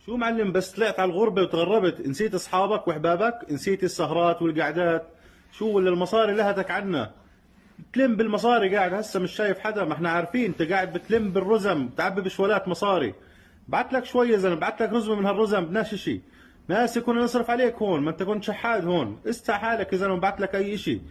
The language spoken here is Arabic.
شو معلم، بس طلعت على الغربة وتغربت نسيت اصحابك واحبابك، نسيت السهرات والقعدات؟ شو ولا المصاري لهتك عنا؟ تلم بالمصاري قاعد هسه مش شايف حدا، ما احنا عارفين انت قاعد بتلم بالرزم تعبي بشوالات مصاري. بعت لك شوي يا زلمه، بعت لك رزمه من هالرزم بدناش اشي. ناسي كنا نصرف عليك هون، ما انت كنت شحاد هون، استع حالك يا زلمه بعت لك اي اشي.